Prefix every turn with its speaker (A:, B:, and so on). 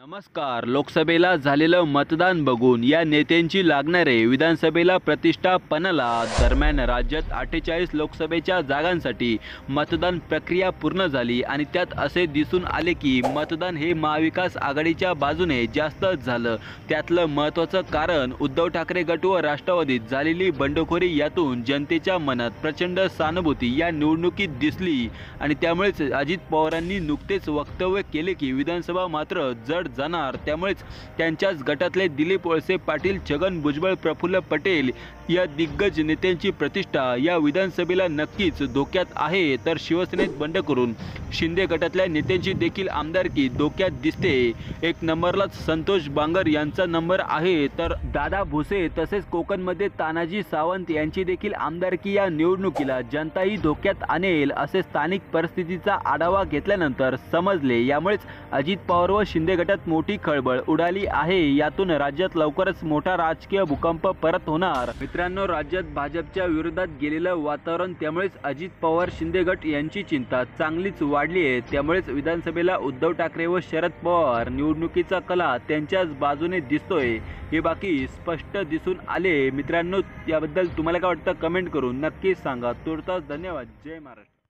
A: नमस्कार. लोकसभेला झालेलं मतदान बघून या नेत्यांची लागणारे विधानसभेला प्रतिष्ठा पणाला. दरम्यान राज्यात 48 लोकसभेच्या जागांसाठी मतदान प्रक्रिया पूर्ण झाली आणि त्यात असे दिसून आले की मतदान हे महाविकास आघाडीच्या बाजूने जास्त झालं. त्यातलं महत्त्वाचं कारण उद्धव ठाकरे गट व राष्ट्रवादीत झालेली बंडखोरी. यातून जनतेच्या मनात प्रचंड सहानुभूती या निवडणुकीत दिसली आणि त्यामुळेच अजित पवारांनी नुकतेच वक्तव्य केले की विधानसभा मात्र जड जाणार. त्यामुळेच त्यांच्याच गटातले दिलीप वळसे पाटील, छगन भुजबळ, प्रफुल्ल पटेल या दिग्गज नेत्यांची प्रतिष्ठा या विधानसभेला नक्कीच धोक्यात आहे. तर शिवसेनेत बंड करून शिंदे गटातल्या नेत्यांची देखील आमदारकी धोक्यात दिसते. एक नंबरलाच संतोष बांगर यांचा नंबर आहे, तर दादा भुसे तसेच कोकणमध्ये तानाजी सावंत यांची देखील आमदारकी या निवडणुकीला जनताही धोक्यात आणेल असे स्थानिक परिस्थितीचा आढावा घेतल्यानंतर समजले. यामुळेच अजित पवार व शिंदे गटात मोठी खळबळ उडाली आहे. यातून राज्यात लवकरच मोठा राजकीय भूकंप परत होणार. मित्रांनो, राज्यात भाजपच्या विरोधात गेलेलं वातावरण, त्यामुळेच अजित पवार शिंदे गट यांची चिंता चांगलीच वाढली आहे. त्यामुळेच विधानसभेला उद्धव ठाकरे व शरद पवार निवडणुकीचा कला त्यांच्याच बाजूने दिसतोय हे बाकी स्पष्ट दिसून आले. मित्रांनो, याबद्दल तुम्हाला काय वाटतं कमेंट करून नक्कीच सांगा. तुर्तास धन्यवाद. जय महाराष्ट्र.